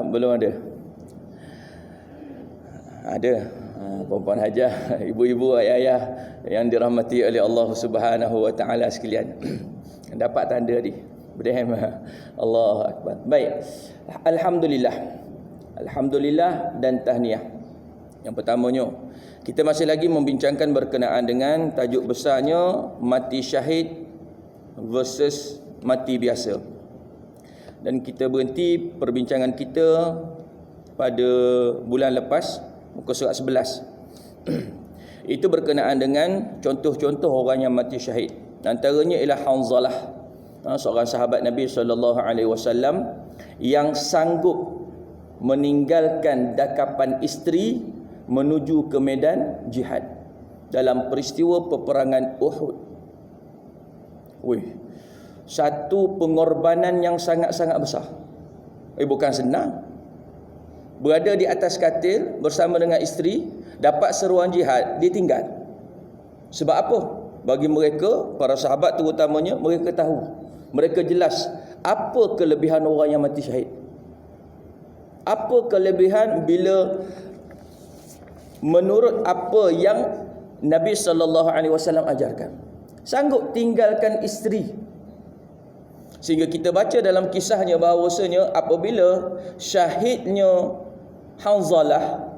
Belum ada. Ada. Puan-puan hajah, ibu-ibu, ayah-ayah yang dirahmati oleh Allah Subhanahu wa taala sekalian. Dapat tanda ni. Berdeham. Allahu akbar. Baik. Alhamdulillah. Alhamdulillah dan tahniah. Yang pertamanya, kita masih lagi membincangkan berkenaan dengan tajuk besarnya mati syahid versus mati biasa. Dan kita berhenti perbincangan kita pada bulan lepas, muka surat 11. Itu berkenaan dengan contoh-contoh orang yang mati syahid. Antaranya ialah Hanzalah, seorang sahabat Nabi SAW yang sanggup meninggalkan dakapan isteri menuju ke medan jihad dalam peristiwa peperangan Uhud. Satu pengorbanan yang sangat-sangat besar. Bukan senang. Berada di atas katil bersama dengan isteri, dapat seruan jihad, dia tinggal. Sebab apa? Bagi mereka, para sahabat terutamanya, mereka tahu, mereka jelas apa kelebihan orang yang mati syahid. Apa kelebihan bila menurut apa yang Nabi SAW ajarkan, sanggup tinggalkan isteri. Sehingga kita baca dalam kisahnya bahawasanya apabila syahidnya Hanzalah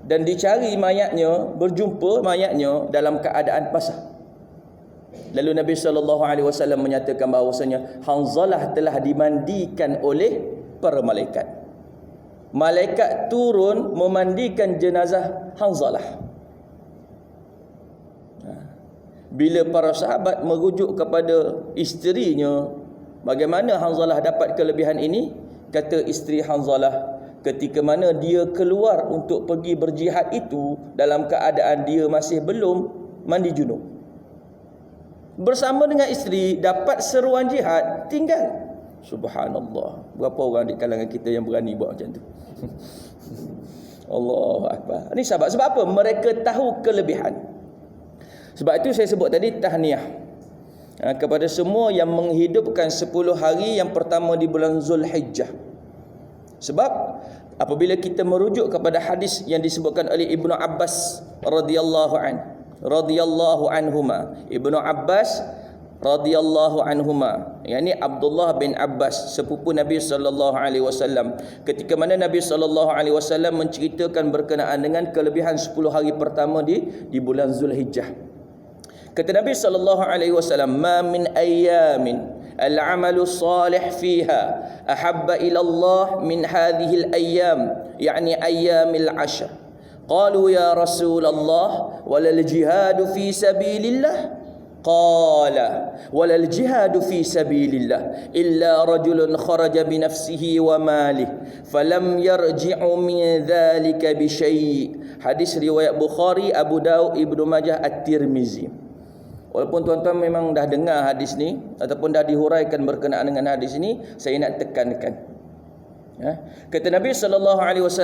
dan dicari mayatnya, berjumpa mayatnya dalam keadaan basah. Lalu Nabi SAW menyatakan bahawasanya Hanzalah telah dimandikan oleh para malaikat. Malaikat turun memandikan jenazah Hanzalah. Bila para sahabat merujuk kepada isterinya, bagaimana Hanzalah dapat kelebihan ini? Kata isteri Hanzalah, ketika mana dia keluar untuk pergi berjihad itu dalam keadaan dia masih belum mandi junub, bersama dengan isteri, dapat seruan jihad, tinggal. Subhanallah. Berapa orang di kalangan kita yang berani buat macam tu? Allahu akbar. Ini sahabat. Sebab apa? Mereka tahu kelebihan. Sebab itu saya sebut tadi tahniah kepada semua yang menghidupkan 10 hari yang pertama di bulan Zulhijjah. Sebab apabila kita merujuk kepada hadis yang disebutkan oleh Ibnu Abbas radhiyallahu anhuma, Ibnu Abbas radhiyallahu anhuma, yakni Abdullah bin Abbas, sepupu Nabi SAW, ketika mana Nabi SAW menceritakan berkenaan dengan kelebihan 10 hari pertama di bulan Zulhijjah. Kata Nabi SAW, "Ma min ayyamin al-amalu salih fiha ahabba ila Allah min hadhihi al-ayyam, yani ayyamil 'ashr." Qalu ya Rasulullah, walal jihadu fi sabilillah? Qala walal jihadu fi sabilillah illa rajulun kharaja bi nafsihi wa malihi falam yarji'u min dhalika bi syai'. Hadis riwayat Bukhari, Abu Daud, Ibnu Majah, At-Tirmizi. Walaupun tuan-tuan memang dah dengar hadis ni ataupun dah dihuraikan berkenaan dengan hadis ni, saya nak tekankan. Kata Nabi SAW,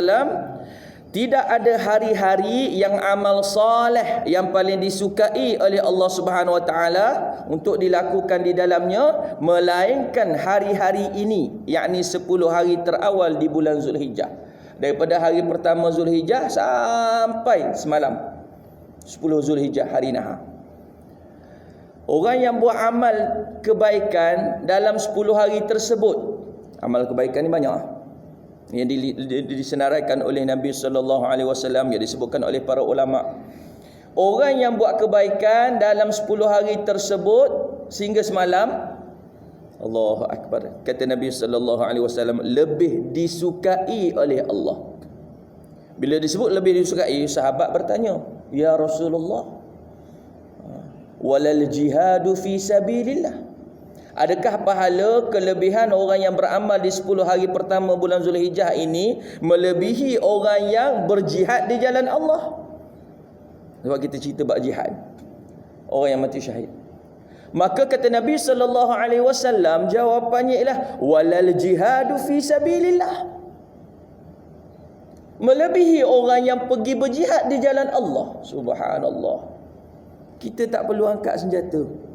tidak ada hari-hari yang amal soleh yang paling disukai oleh Allah Subhanahu Wa Taala untuk dilakukan di dalamnya melainkan hari-hari ini, yakni 10 hari terawal di bulan Zulhijjah. Daripada hari pertama Zulhijjah sampai semalam 10 Zulhijjah, hari nahar. Orang yang buat amal kebaikan dalam 10 hari tersebut, amal kebaikan ni banyak yang disenaraikan oleh Nabi SAW, yang disebutkan oleh para ulama. Orang yang buat kebaikan dalam 10 hari tersebut sehingga semalam, Allahu akbar, kata Nabi SAW, lebih disukai oleh Allah. Bila disebut lebih disukai, sahabat bertanya, ya Rasulullah, walal jihadu fi sabilillah? Adakah pahala kelebihan orang yang beramal di 10 hari pertama bulan Zulhijjah ini melebihi orang yang berjihad di jalan Allah? Sebab kita cerita bab jihad, orang yang mati syahid. Maka kata Nabi SAW, jawapannya ialah walal jihadu fi sabilillah, melebihi orang yang pergi berjihad di jalan Allah. Subhanallah. Kita tak perlu angkat senjata.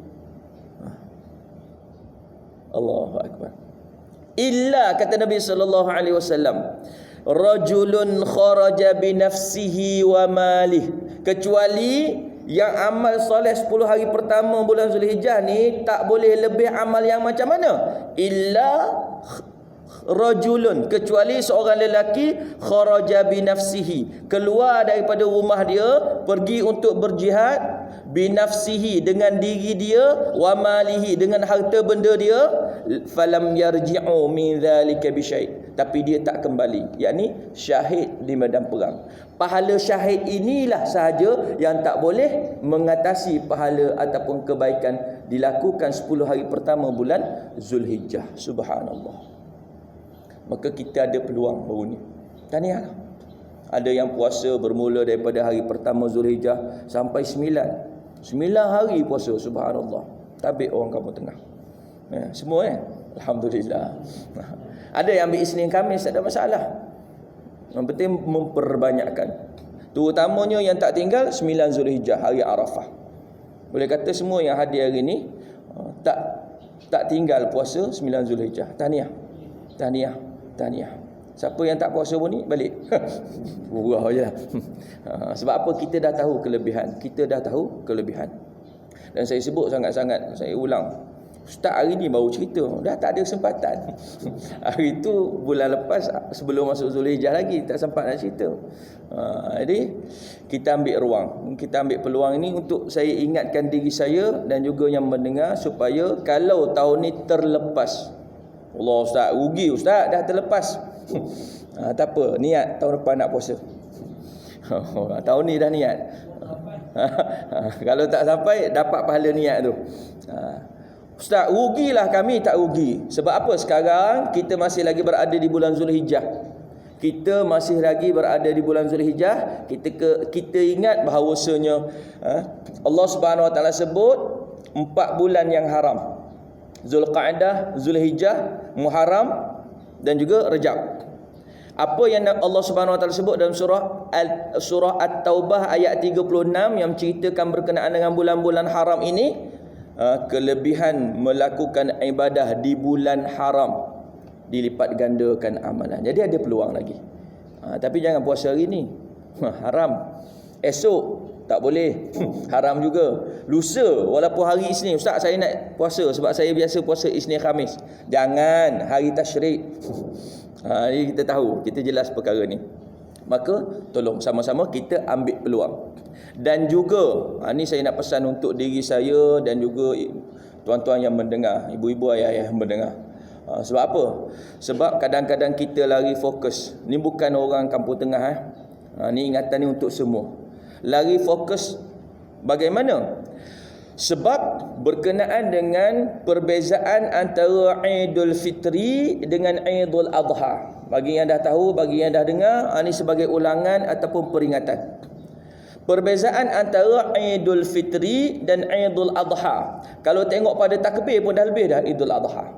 Allahu akbar. illa, kata Nabi sallallahu alaihi wasallam, rajulun kharaja bi nafsihi wa malih, kecuali yang amal soleh 10 hari pertama bulan Zulhijjah ni tak boleh lebih amal yang macam mana? Illa rajulun, kecuali seorang lelaki kharaja bi nafsihi, keluar daripada rumah dia pergi untuk berjihad, bi nafsihi, dengan diri dia, wa malihi, dengan harta benda dia, falam yarji'u min dzalika bi syai', tapi dia tak kembali, yakni syahid di medan perang. Pahala syahid inilah sahaja yang tak boleh mengatasi pahala ataupun kebaikan dilakukan 10 hari pertama bulan Zulhijjah. Subhanallah. Maka kita ada peluang baru ni. Tahniah. Ada yang puasa bermula daripada hari pertama Zulhijjah sampai 9 hari puasa. Subhanallah. Tabik orang kampung tengah. Semua Alhamdulillah. Ada yang ambil Isnin Khamis, tak ada masalah. Yang penting memperbanyakkan. Terutamanya yang tak tinggal 9 Zulhijjah, hari Arafah. Boleh kata semua yang hadir hari ni tak tinggal puasa 9 Zulhijjah. Tahniah. Siapa yang tak puasa pun ni balik. Burah je lah. Sebab apa? Kita dah tahu kelebihan. Dan saya sebut sangat-sangat, saya ulang, Ustaz hari ni baru cerita, dah tak ada kesempatan. Hari tu bulan lepas, sebelum masuk Zulhijjah lagi, tak sempat nak cerita. Jadi kita ambil peluang ini untuk saya ingatkan diri saya dan juga yang mendengar, supaya kalau tahun ni terlepas, Allah Ustaz, rugi Ustaz, dah terlepas. Tak apa, niat tahun depan nak puasa. Tahun ni dah niat. Kalau tak sampai, dapat pahala niat tu. Ustaz, rugilah kami, tak rugi. Sebab apa? Sekarang kita masih lagi berada di bulan Zulhijjah. Kita ingat bahawasanya Allah Subhanahu Wa Taala sebut 4 bulan yang haram. Zulqa'dah, Zulhijjah, Muharram dan juga Rajab. Apa yang Allah Subhanahu Wa Taala sebut dalam surah At-Taubah ayat 36 yang menceritakan berkenaan dengan bulan-bulan haram ini, kelebihan melakukan ibadah di bulan haram, dilipat gandakan amalan. Jadi ada peluang lagi. Tapi jangan puasa hari ni. Haram. Esok tak boleh. Haram juga. Lusa walaupun hari Isnin, Ustaz saya nak puasa sebab saya biasa puasa Isnin Khamis. Jangan, hari tasyrik. Ini kita tahu, kita jelas perkara ni. Maka tolong sama-sama kita ambil peluang. Dan juga ni saya nak pesan untuk diri saya dan juga tuan-tuan yang mendengar, ibu-ibu, ayah-ayah yang mendengar. Sebab apa? Sebab kadang-kadang kita lari fokus. Ni bukan orang kampung tengah. Ni ingatan ni untuk semua. Lari fokus bagaimana? Sebab berkenaan dengan perbezaan antara Idul Fitri dengan Idul Adha. Bagi yang dah tahu, bagi yang dah dengar, ini sebagai ulangan ataupun peringatan. Perbezaan antara Idul Fitri dan Idul Adha, kalau tengok pada takbir pun dah lebih dah Idul Adha.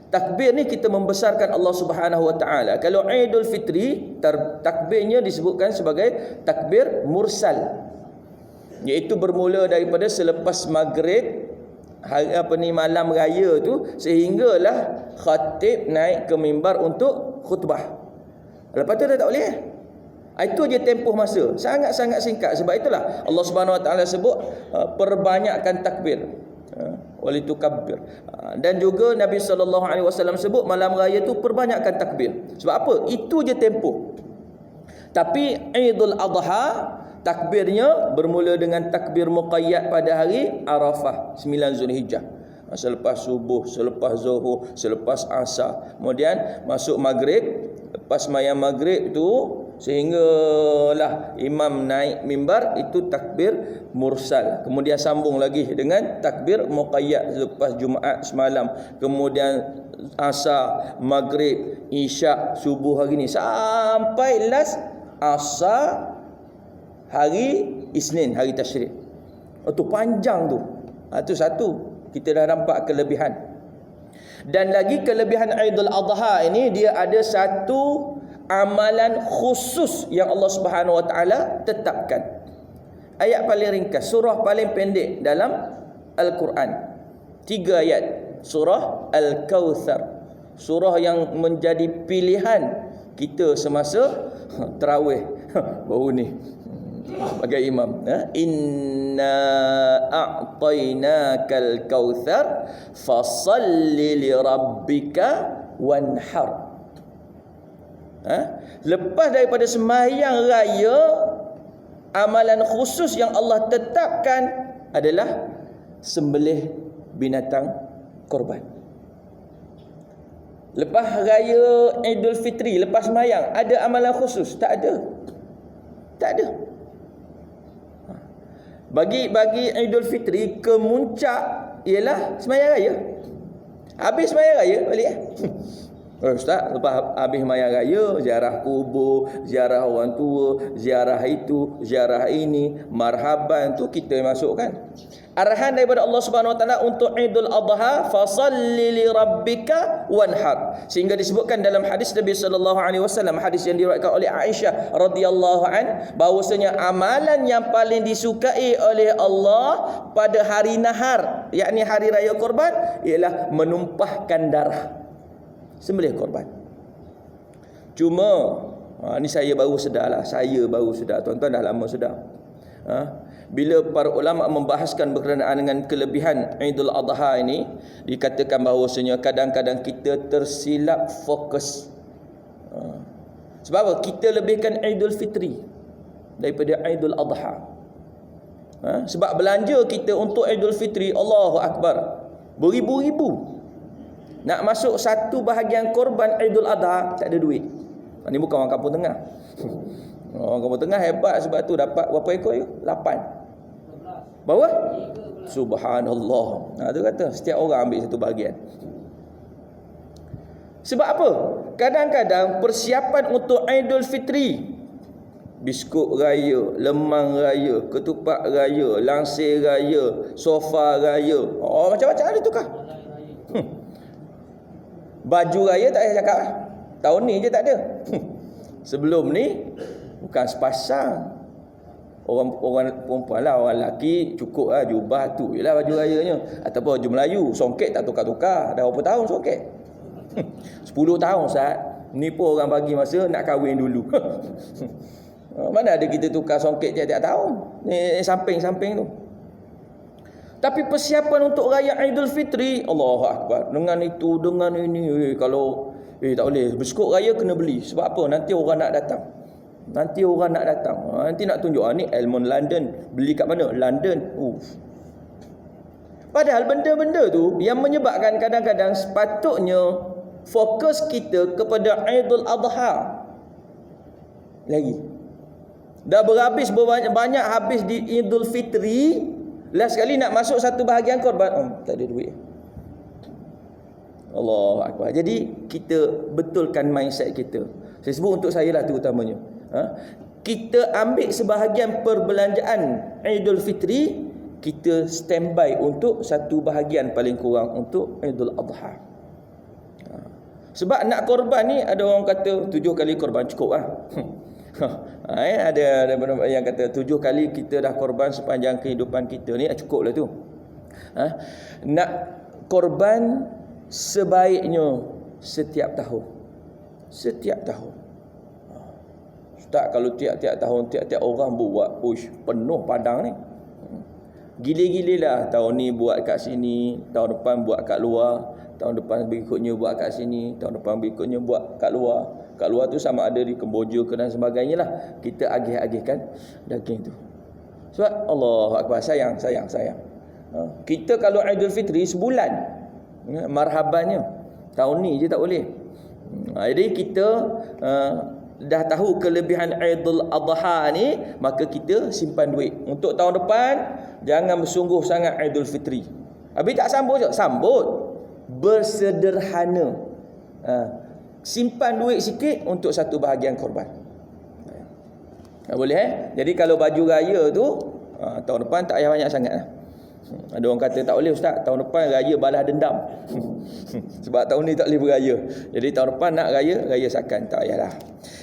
Takbir ni kita membesarkan Allah Subhanahu Wa Taala. Kalau Idul Fitri, takbirnya disebutkan sebagai takbir mursal, iaitu bermula daripada selepas maghrib, malam raya tu, sehinggalah khatib naik ke mimbar untuk khutbah. Lepas tu dah tak boleh. Itu je tempoh masa, sangat-sangat singkat. Sebab itulah Allah Subhanahu Wa Taala sebut perbanyakkan takbir, walitukabbir. Dan juga Nabi sallallahu alaihi wasallam sebut malam raya tu perbanyakkan takbir. Sebab apa? Itu je tempoh. Tapi Idul Adha, takbirnya bermula dengan takbir muqayyad pada hari Arafah 9 Zulhijjah. Selepas subuh, selepas zuhur, selepas asar, kemudian masuk maghrib. Lepas mayang maghrib tu sehinggalah imam naik mimbar, itu takbir mursal. Kemudian sambung lagi dengan takbir muqayyad selepas Jumaat semalam, kemudian asar, maghrib, isyak, subuh hari ni, sampai last asar hari Isnin, hari tasyrik. Itu panjang tu. Itu satu, kita dah nampak kelebihan. Dan lagi kelebihan Idul Adha ini, dia ada satu amalan khusus yang Allah Subhanahu Wa Taala tetapkan. Ayat paling ringkas, surah paling pendek dalam Al-Quran, 3 ayat. Surah Al-Kautsar. Surah yang menjadi pilihan kita semasa tarawih. Baru ni sebagai imam. Inna a'tainakal kautsar fasalli li rabbika wanhar. Lepas daripada sembahyang raya, amalan khusus yang Allah tetapkan adalah sembelih binatang korban. Lepas raya Idul Fitri, lepas sembahyang, ada amalan khusus? Tak ada. Tak ada. Bagi Idul Fitri, kemuncak ialah sembahyang raya. Habis sembahyang raya balik. Ustaz, lepas habis sembahyang raya, ziarah kubur, ziarah orang tua, ziarah itu, ziarah ini, marhaban tu kita masukkan. Arahan daripada Allah Subhanahu Wa Taala untuk Idul Adha, fasalli li rabbika wanhar. Sehingga disebutkan dalam hadis Nabi sallallahu alaihi wasallam, hadis yang diriwayatkan oleh Aisyah radhiyallahu an, bahwasanya amalan yang paling disukai oleh Allah pada hari nahar, yakni hari raya korban, ialah menumpahkan darah, sembelih korban. Cuma ni saya baru sedar, tuan-tuan dah lama sedar. Bila para ulama membahaskan berkenaan dengan kelebihan Idul Adha ini, dikatakan bahawasanya kadang-kadang kita tersilap fokus. Sebab apa? Kita lebihkan Idul Fitri daripada Idul Adha. Sebab belanja kita untuk Idul Fitri, Allahu Akbar, beribu-ribu. Nak masuk satu bahagian korban Idul Adha, tak ada duit. Ini bukan orang kampung tengah. Orang kampung tengah hebat, sebab tu dapat berapa ekor je? 8. Berapa? Subhanallah. Tu kata setiap orang ambil satu bahagian. Sebab apa? Kadang-kadang persiapan untuk Idul Fitri, biskut raya, lemang raya, ketupat raya, langsir raya, sofa raya, macam-macam ada tukar. Baju raya tak payah cakap. Tahun ni je tak ada. Sebelum ni bukan sepasang. Orang perempuan lah, orang lelaki cukup lah jubah tu je lah baju rayanya. Ataupun baju Melayu, songket tak tukar-tukar. Dah berapa tahun songket? 10 tahun saat. Ni pun orang bagi masa nak kahwin dulu. Mana ada kita tukar songket tiap-tiap tahun. Ni samping-samping tu. Tapi persiapan untuk raya Idul Fitri, Allahu Akbar, dengan itu, dengan ini, kalau tak boleh, biskut raya kena beli. Sebab apa? Nanti orang nak datang. Nanti nak tunjuk, ni Almond London, beli kat mana? London. Padahal benda-benda tu yang menyebabkan kadang-kadang sepatutnya fokus kita kepada Idul Adha. Lagi dah berhabis banyak habis di Idul Fitri, last sekali nak masuk satu bahagian korban, tak ada duit. Allahu Akbar. Jadi kita betulkan mindset kita. Saya sebut untuk saya lah terutamanya. Kita ambil sebahagian perbelanjaan Idul Fitri, kita standby untuk satu bahagian paling kurang untuk Idul Adha. Sebab nak korban ni, ada orang kata 7 kali korban cukup lah. Ada yang kata 7 kali kita dah korban sepanjang kehidupan kita ni, cukup lah tu. Nak korban sebaiknya setiap tahun. Ustaz, kalau tiap-tiap tahun tiap-tiap orang buat, penuh padang ni. Gila-gila lah, tahun ni buat kat sini, tahun depan buat kat luar, tahun depan berikutnya buat kat sini, tahun depan berikutnya buat kat luar. Kat luar tu sama ada di Kemboja ke dan sebagainya lah. Kita agih-agihkan daging tu. Sebab Allahu Akbar, sayang. Kita kalau Idul Fitri sebulan, marhabannya. Tahun ni je tak boleh. Jadi kita dah tahu kelebihan Idul Adha ni, maka kita simpan duit. Untuk tahun depan, jangan bersungguh sangat Idul Fitri. Habis tak sambut je, sambut. Bersederhana. Simpan duit sikit untuk satu bahagian korban. Boleh Jadi kalau baju raya tu, tahun depan tak payah banyak sangat lah. Ada orang kata tak boleh Ustaz, tahun depan raya balas dendam. Sebab tahun ni tak boleh beraya. Jadi tahun depan nak raya sakan, tak payahlah.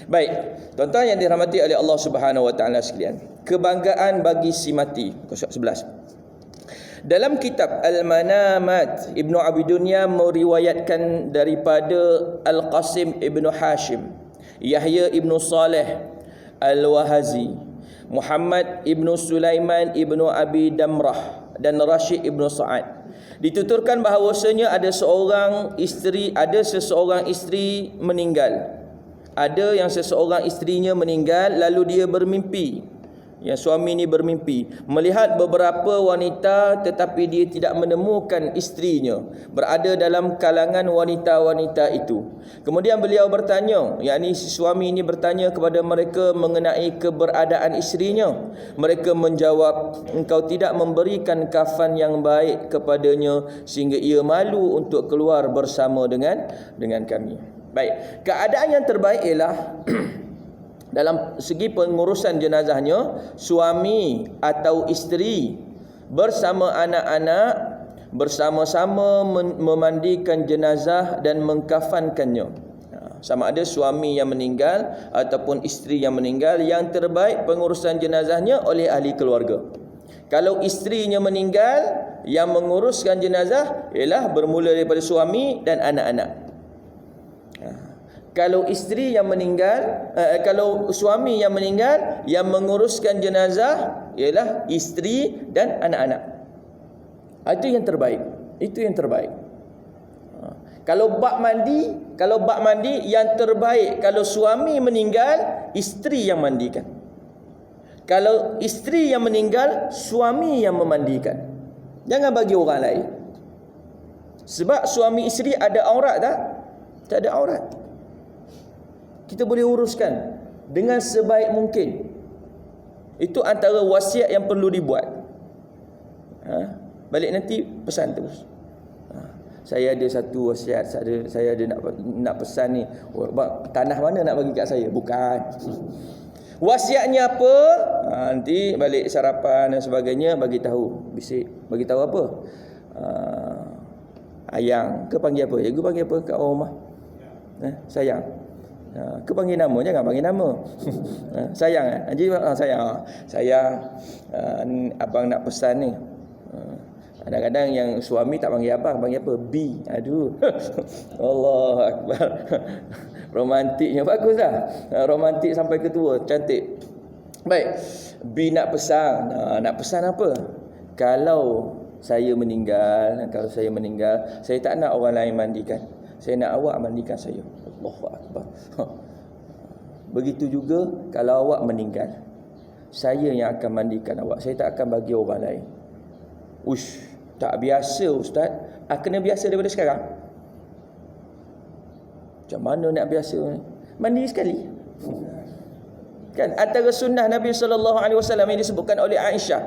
Baik, tuan-tuan yang dirahmati oleh Allah Subhanahu Wa Taala sekalian, kebanggaan bagi si mati, 11. Dalam kitab Al-Manamat, Ibnu Abi Dunya meriwayatkan daripada Al-Qasim Ibnu Hashim, Yahya Ibnu Saleh Al-Wahazi, Muhammad Ibnu Sulaiman Ibnu Abi Damrah dan Rashid Ibnu Sa'ad, dituturkan bahawasanya ada seseorang isteri meninggal. Ada yang seseorang isterinya meninggal, lalu dia bermimpi. Yang suami ini bermimpi melihat beberapa wanita, tetapi dia tidak menemukan isterinya berada dalam kalangan wanita-wanita itu. Kemudian beliau bertanya, yakni si suami ini bertanya kepada mereka mengenai keberadaan isterinya. Mereka menjawab, engkau tidak memberikan kafan yang baik kepadanya sehingga ia malu untuk keluar bersama dengan kami. Baik, keadaan yang terbaik ialah dalam segi pengurusan jenazahnya, suami atau isteri bersama anak-anak bersama-sama memandikan jenazah dan mengkafankannya. Sama ada suami yang meninggal ataupun isteri yang meninggal, yang terbaik pengurusan jenazahnya oleh ahli keluarga. Kalau isterinya meninggal, yang menguruskan jenazah ialah bermula daripada suami dan anak-anak. Kalau isteri yang meninggal, kalau suami yang meninggal, yang menguruskan jenazah ialah isteri dan anak-anak. Itu yang terbaik. Itu yang terbaik. Kalau bab mandi yang terbaik, kalau suami meninggal, isteri yang mandikan. Kalau isteri yang meninggal, suami yang memandikan. Jangan bagi orang lain. Sebab suami isteri ada aurat tak? Tak ada aurat. Kita boleh uruskan dengan sebaik mungkin. Itu antara wasiat yang perlu dibuat. Balik nanti pesan terus. Saya ada satu wasiat, saya ada nak pesan ni. Tanah mana nak bagi kat saya? Bukan. Wasiatnya apa? Nanti balik sarapan dan sebagainya bagi tahu. Bisik bagi tahu apa? Ayang ke panggil apa? Cikgu panggil apa kat rumah? Sayang. Ke panggil nama, jangan panggil nama. Sayang Haji, sayang, abang nak pesan ni. Kadang-kadang yang suami tak panggil abang, panggil apa? B. Aduh. Allahu akbar. Romantiknya bagus dah. Romantik sampai ke tua, cantik. Baik. B nak pesan. Nak pesan apa? Kalau saya meninggal, saya tak nak orang lain mandikan. Saya nak awak mandikan saya. Allahu akbar. Begitu juga kalau awak meninggal, saya yang akan mandikan awak. Saya tak akan bagi orang lain. Ush, tak biasa ustaz. Kena biasa daripada sekarang. Macam mana nak biasa ni? Mandi sekali. Kan antara sunnah Nabi SAW yang disebutkan oleh Aisyah,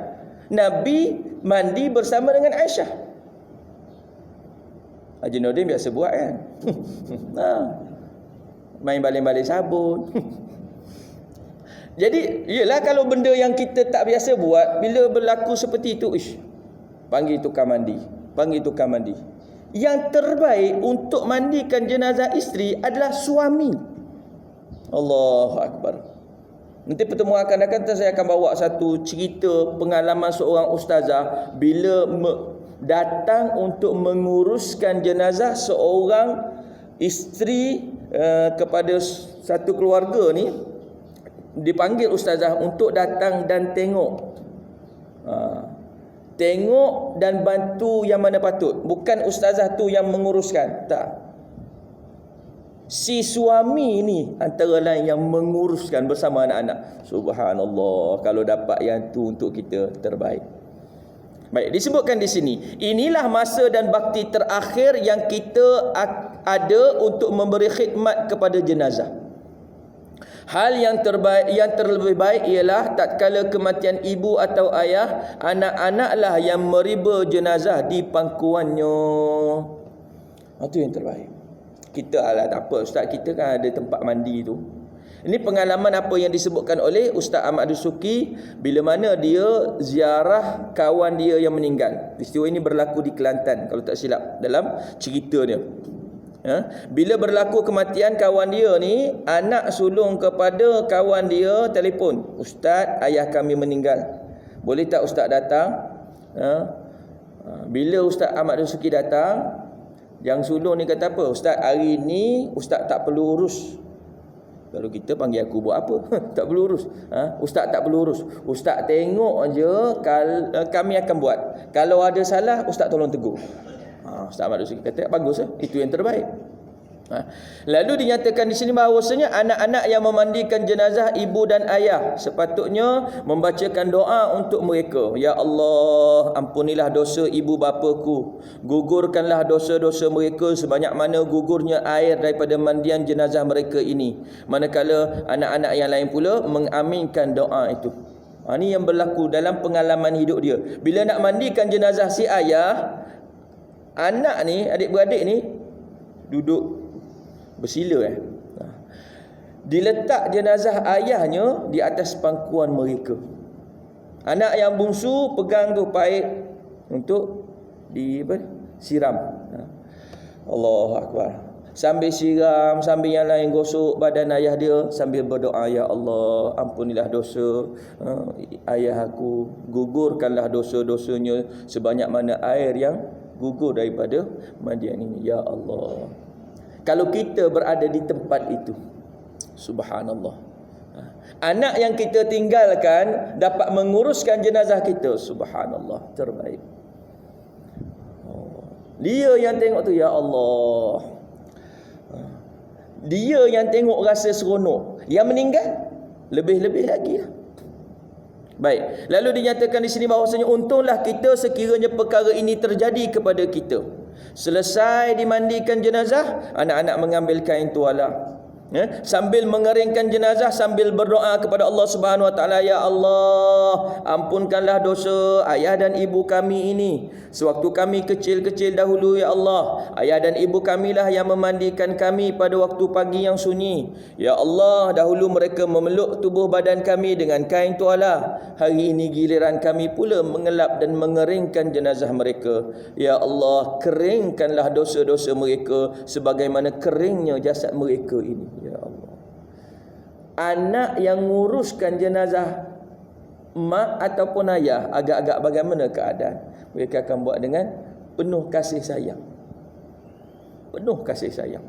Nabi mandi bersama dengan Aisyah. Haji Nordin biasa buat kan. Main baling-baling sabun. Jadi iyalah, kalau benda yang kita tak biasa buat, bila berlaku seperti itu, panggil tukang mandi. Yang terbaik untuk mandikan jenazah isteri adalah suami. Allahu akbar. Nanti pertemuan akan datang saya akan bawa satu cerita pengalaman seorang ustazah bila datang untuk menguruskan jenazah seorang isteri kepada satu keluarga ni. Dipanggil ustazah untuk datang dan tengok. Tengok dan bantu yang mana patut. Bukan ustazah tu yang menguruskan, tak. Si suami ni antara lain yang menguruskan bersama anak-anak. Subhanallah, kalau dapat yang tu untuk kita, terbaik. Baik, disebutkan di sini, inilah masa dan bakti terakhir yang kita ada untuk memberi khidmat kepada jenazah. Hal yang terbaik, yang terlebih baik ialah tatkala kematian ibu atau ayah, anak-anaklah yang meriba jenazah di pangkuannya. Itu yang terbaik. Kita tak apa ustaz, kita kan ada tempat mandi tu. Ini pengalaman apa yang disebutkan oleh Ustaz Ahmad Dusuki bila mana dia ziarah kawan dia yang meninggal. Peristiwa ini berlaku di Kelantan kalau tak silap dalam cerita dia. Bila berlaku kematian kawan dia ni, anak sulung kepada kawan dia telefon, ustaz, ayah kami meninggal, boleh tak ustaz datang Bila Ustaz Ahmad Dasuki datang, yang sulung ni kata apa? Ustaz, hari ni Ustaz tak perlu urus. Kalau kita panggil aku buat apa? Tak perlu urus. Ustaz tak perlu urus. Ustaz tengok je, kami akan buat. Kalau ada salah, Ustaz tolong tegur. Ustaz Ahmad Dasuki kata, bagus lah. Itu yang terbaik. Lalu dinyatakan di sini bahawasanya anak-anak yang memandikan jenazah ibu dan ayah sepatutnya membacakan doa untuk mereka. Ya Allah, ampunilah dosa ibu bapaku, gugurkanlah dosa-dosa mereka sebanyak mana gugurnya air daripada mandian jenazah mereka ini. Manakala anak-anak yang lain pula mengaminkan doa itu. Ini yang berlaku dalam pengalaman hidup dia. Bila nak mandikan jenazah si ayah, anak ni, adik-beradik ni duduk bersila. Diletak jenazah ayahnya di atas pangkuan mereka. Anak yang bungsu pegang tu paip untuk siram. Allahu Akbar. Sambil siram, sambil yang lain gosok badan ayah dia, sambil berdoa, ya Allah, ampunilah dosa ayah aku, gugurkanlah dosa-dosanya sebanyak mana air yang gugur daripada mandian ini, ya Allah. Kalau kita berada di tempat itu, subhanallah, anak yang kita tinggalkan dapat menguruskan jenazah kita, subhanallah, terbaik. Dia yang tengok tu, ya Allah. Dia yang tengok rasa seronok. Yang meninggal lebih-lebih lagi lah. Baik, lalu dinyatakan di sini bahawasanya untunglah kita sekiranya perkara ini terjadi kepada kita. Selesai dimandikan jenazah, anak-anak mengambil kain tuala, sambil mengeringkan jenazah, sambil berdoa kepada Allah Subhanahu Wa Taala, ya Allah, ampunkanlah dosa ayah dan ibu kami ini. Sewaktu kami kecil-kecil dahulu, ya Allah, ayah dan ibu kamilah yang memandikan kami pada waktu pagi yang sunyi. Ya Allah, dahulu mereka memeluk tubuh badan kami dengan kain tuala. Hari ini giliran kami pula mengelap dan mengeringkan jenazah mereka. Ya Allah, keringkanlah dosa-dosa mereka sebagaimana keringnya jasad mereka ini. Ya Allah. Anak yang nguruskan jenazah mak ataupun ayah, agak-agak bagaimana keadaan? Mereka akan buat dengan penuh kasih sayang. Penuh kasih sayang.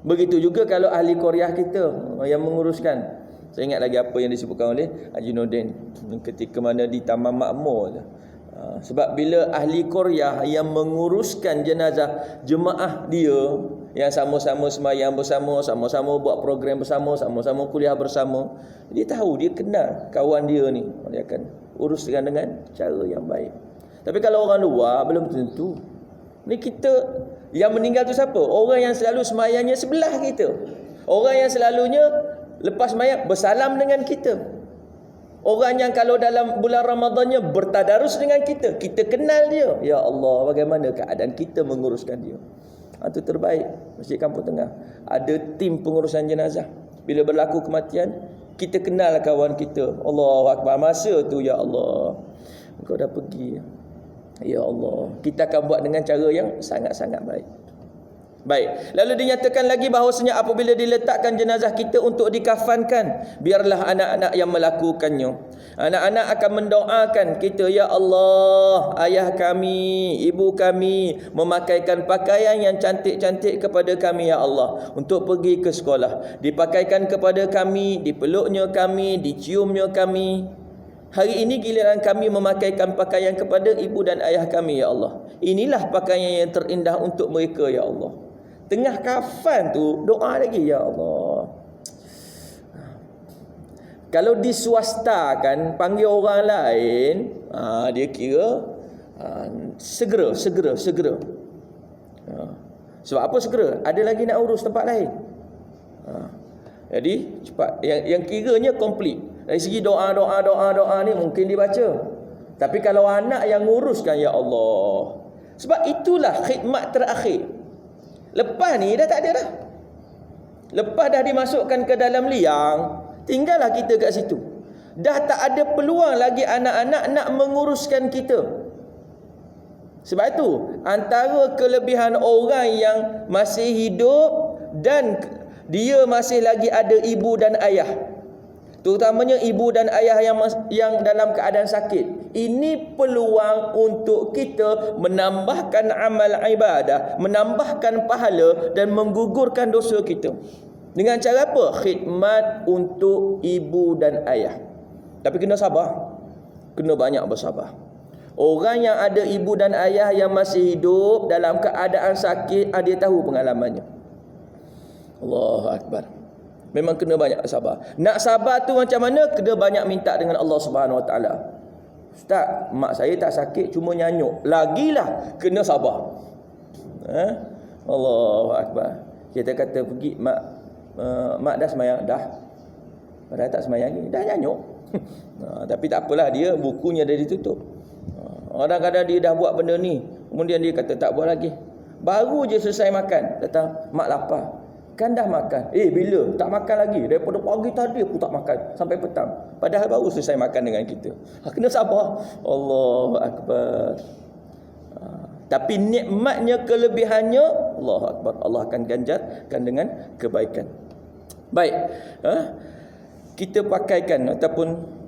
Begitu juga kalau ahli Korea kita yang menguruskan. Saya ingat lagi apa yang disebutkan oleh Haji Nordin ketika mana di Taman Makmur. Sebab bila ahli Korea yang menguruskan jenazah jemaah dia, yang sama-sama sembahyang bersama, sama-sama buat program bersama, sama-sama kuliah bersama, dia tahu, dia kenal kawan dia ni, dia akan uruskan dengan cara yang baik. Tapi kalau orang luar belum tentu. Ni kita yang meninggal tu siapa? Orang yang selalu sembahyangnya sebelah kita. Orang yang selalunya lepas sembahyang bersalam dengan kita. Orang yang kalau dalam bulan Ramadannya bertadarus dengan kita, kita kenal dia. Ya Allah, bagaimana keadaan kita menguruskan dia? Itu terbaik. Masjid Kampung Tengah ada tim pengurusan jenazah. Bila berlaku kematian, kita kenal kawan kita. Allahu Akbar. Masa tu, ya Allah, engkau dah pergi. Ya Allah, kita akan buat dengan cara yang sangat-sangat baik. Baik, lalu dinyatakan lagi bahawasanya apabila diletakkan jenazah kita untuk dikafankan, biarlah anak-anak yang melakukannya. Anak-anak akan mendoakan kita, ya Allah, ayah kami, ibu kami memakaikan pakaian yang cantik-cantik kepada kami, ya Allah, untuk pergi ke sekolah. Dipakaikan kepada kami, dipeluknya kami, diciumnya kami. Hari ini giliran kami memakaikan pakaian kepada ibu dan ayah kami, ya Allah. Inilah pakaian yang terindah untuk mereka, ya Allah. Tengah kafan tu doa lagi, ya Allah. Kalau diswastakan, panggil orang lain, dia kira segera. Sebab apa segera? Ada lagi nak urus tempat lain. Jadi cepat. Yang kiranya komplit. Dari segi doa ni mungkin dibaca. Tapi kalau anak yang nguruskan, ya Allah. Sebab itulah khidmat terakhir. Lepas ni dah tak ada dah. Lepas dah dimasukkan ke dalam liang, tinggallah kita kat situ. Dah tak ada peluang lagi anak-anak nak menguruskan kita. Sebab itu antara kelebihan orang yang masih hidup dan dia masih lagi ada ibu dan ayah, terutamanya ibu dan ayah yang dalam keadaan sakit. Ini peluang untuk kita menambahkan amal ibadah, menambahkan pahala dan menggugurkan dosa kita. Dengan cara apa? Khidmat untuk ibu dan ayah. Tapi kena sabar. Kena banyak bersabar. Orang yang ada ibu dan ayah yang masih hidup dalam keadaan sakit, dia tahu pengalamannya. Allahu Akbar. Memang kena banyak sabar. Nak sabar tu macam mana? Kena banyak minta dengan Allah Subhanahu Wa Taala. Ustaz, mak saya tak sakit, cuma nyanyuk. Lagilah kena sabar. Allahu Akbar. Kita kata pergi, mak dah semayang? Dah. Padahal tak semayang lagi. Dah nyanyuk. Tapi tak apalah, dia bukunya dah ditutup. Kadang-kadang dia dah buat benda ni, kemudian dia kata tak buat lagi. Baru je selesai makan, datang, mak lapar. Kan dah makan. Bila? Tak makan lagi. Daripada pagi tadi aku tak makan sampai petang. Padahal baru selesai makan dengan kita. Kena sabar. Allahu Akbar. Tapi nikmatnya, kelebihannya, Allahu Akbar, Allah akan ganjarkan dengan kebaikan. Baik. Kita pakaikan ataupun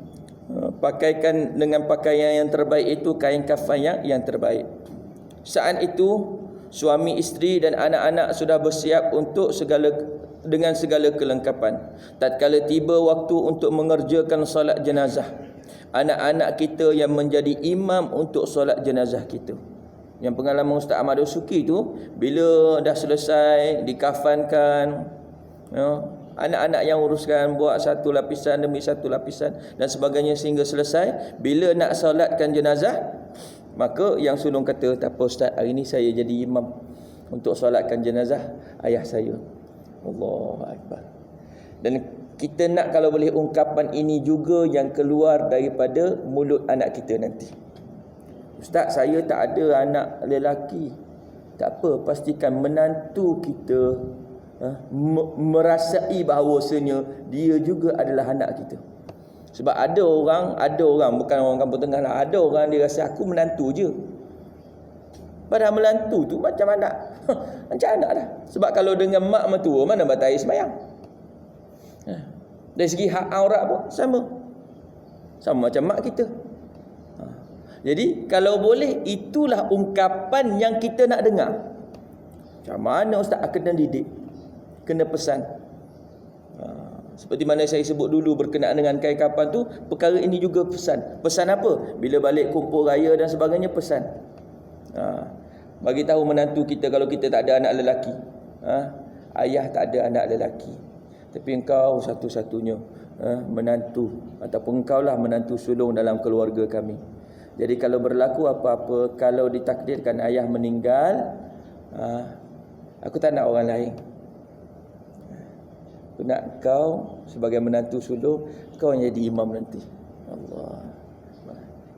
pakaikan dengan pakaian yang terbaik itu, kain kafan yang terbaik. Saat itu suami isteri dan anak-anak sudah bersiap untuk dengan segala kelengkapan. Tatkala tiba waktu untuk mengerjakan solat jenazah, anak-anak kita yang menjadi imam untuk solat jenazah kita. Yang pengalaman Ustaz Ahmad Suki tu, bila dah selesai dikafankan, anak-anak yang uruskan, buat satu lapisan demi satu lapisan dan sebagainya sehingga selesai. Bila nak solatkan jenazah, maka yang sulung kata, tak apa Ustaz, hari ni saya jadi imam untuk solatkan jenazah ayah saya. Allahu Akbar. Dan kita nak kalau boleh ungkapan ini juga yang keluar daripada mulut anak kita nanti. Ustaz, saya tak ada anak lelaki. Tak apa, pastikan menantu kita merasai bahawasanya dia juga adalah anak kita. Sebab ada orang bukan orang kampung tengah lah, ada orang dia rasa aku menantu je. Padahal menantu tu macam anak. Macam anak dah. Sebab kalau dengan mak mertua, mana batai sembahyang. Dari segi hak aurat pun sama. Sama macam mak kita. Jadi kalau boleh, itulah ungkapan yang kita nak dengar. Macam mana Ustaz? Kena didik, kena pesan. Seperti mana saya sebut dulu berkenaan dengan kain kapan tu, perkara ini juga pesan. Pesan apa? Bila balik kumpul raya dan sebagainya, pesan. Bagi tahu menantu kita kalau kita tak ada anak lelaki. Ayah tak ada anak lelaki, tapi engkau satu-satunya menantu, ataupun engkau lah menantu sulung dalam keluarga kami. Jadi kalau berlaku apa-apa, kalau ditakdirkan ayah meninggal, aku tak nak orang lain. Aku nak kau sebagai menantu sulung, kau yang jadi imam nanti. Allah.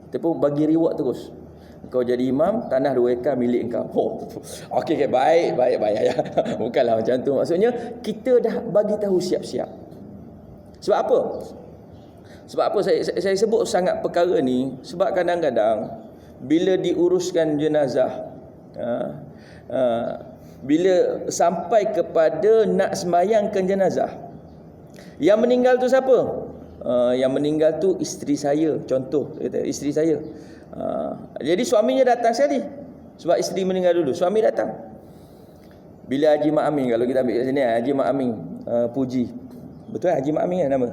Kita pun bagi reward terus. Kau jadi imam, tanah 2 ekar milik kau. Okey, baik ya. Bukanlah macam tu. Maksudnya kita dah bagi tahu siap-siap. Sebab apa? Sebab apa saya sebut sangat perkara ni? Sebab kadang-kadang bila diuruskan jenazah, bila sampai kepada nak sembahyangkan jenazah, yang meninggal tu siapa? Yang meninggal tu isteri saya. Contoh, isteri saya. Jadi suaminya datang sekali. Sebab isteri meninggal dulu, suami datang. Bila Haji Mak Amin, kalau kita ambil kat sini, Haji Mak Amin Puji. Betul Haji Mak Amin nama?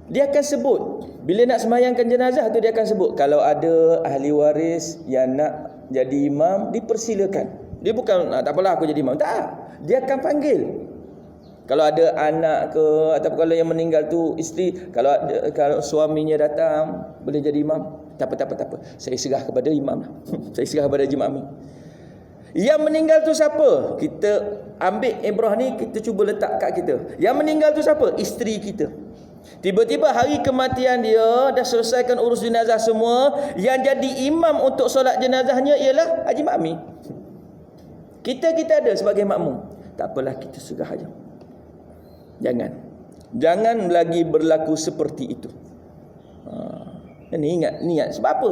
Dia akan sebut, bila nak sembahyangkan jenazah tu, dia akan sebut, kalau ada ahli waris yang nak jadi imam, dipersilakan. Dia bukan, tak apalah aku jadi imam. Tak, dia akan panggil. Kalau ada anak ke, ataupun kalau yang meninggal tu isteri, kalau suaminya datang, boleh jadi imam. Tak apa. Saya serah kepada imam lah. Saya serah kepada Haji Mak Amin. Yang meninggal tu siapa? Kita ambil ibrah ni, kita cuba letak kat kita. Yang meninggal tu siapa? Isteri kita. Tiba-tiba hari kematian dia, dah selesaikan urus jenazah semua, yang jadi imam untuk solat jenazahnya ialah Haji Mak Amin. Kita ada sebagai makmum. Tak apalah, kita serah aja. Jangan lagi berlaku seperti itu. Ini ingat. Sebab apa?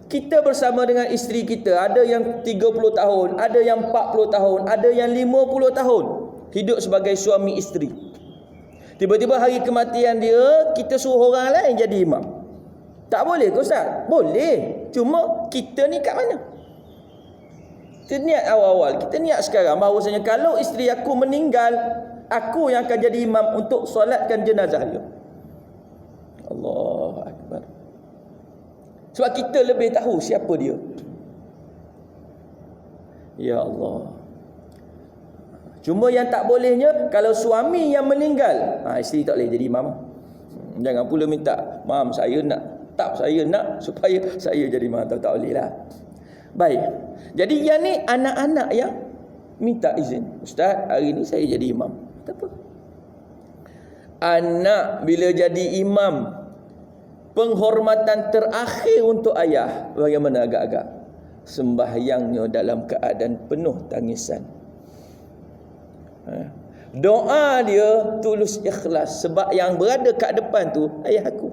Kita bersama dengan isteri kita, ada yang 30 tahun, ada yang 40 tahun, ada yang 50 tahun hidup sebagai suami isteri. Tiba-tiba hari kematian dia, kita suruh orang lain jadi imam. Tak boleh ke Ustaz? Boleh. Cuma kita ni kat mana? Kita niat awal-awal. Kita niat sekarang bahawasanya kalau isteri aku meninggal, aku yang akan jadi imam untuk solatkan jenazah dia. Allahu Akbar. Sebab kita lebih tahu siapa dia. Ya Allah. Cuma yang tak bolehnya, kalau suami yang meninggal, isteri tak boleh jadi imam. Jangan pula minta, "Mam, saya nak." Tak, saya nak supaya saya jadi imam. Tak boleh lah. Baik. Jadi yang ni anak-anak yang minta izin. "Ustaz, hari ni saya jadi imam." Tak apa. Anak bila jadi imam, penghormatan terakhir untuk ayah bagaimana agak-agak? Sembahyangnya dalam keadaan penuh tangisan. Doa dia tulus ikhlas, sebab yang berada kat depan tu ayah aku.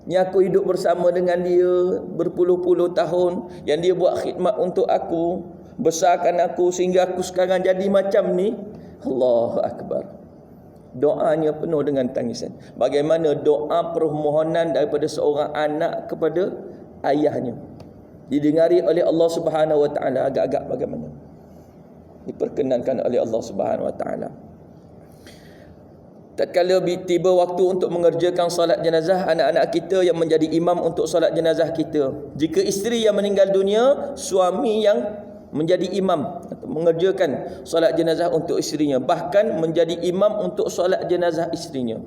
Yang aku hidup bersama dengan dia berpuluh-puluh tahun, yang dia buat khidmat untuk aku, besarkan aku sehingga aku sekarang jadi macam ni. Allahu Akbar. Doanya penuh dengan tangisan. Bagaimana doa permohonan daripada seorang anak kepada ayahnya didengari oleh Allah Subhanahu Wa Taala, agak-agak bagaimana? Diperkenankan oleh Allah Subhanahu Wa Taala. Tatkala tiba waktu untuk mengerjakan solat jenazah anak-anak kita yang menjadi imam untuk solat jenazah kita. Jika isteri yang meninggal dunia, suami yang menjadi imam mengerjakan solat jenazah untuk isterinya, bahkan menjadi imam untuk solat jenazah isterinya.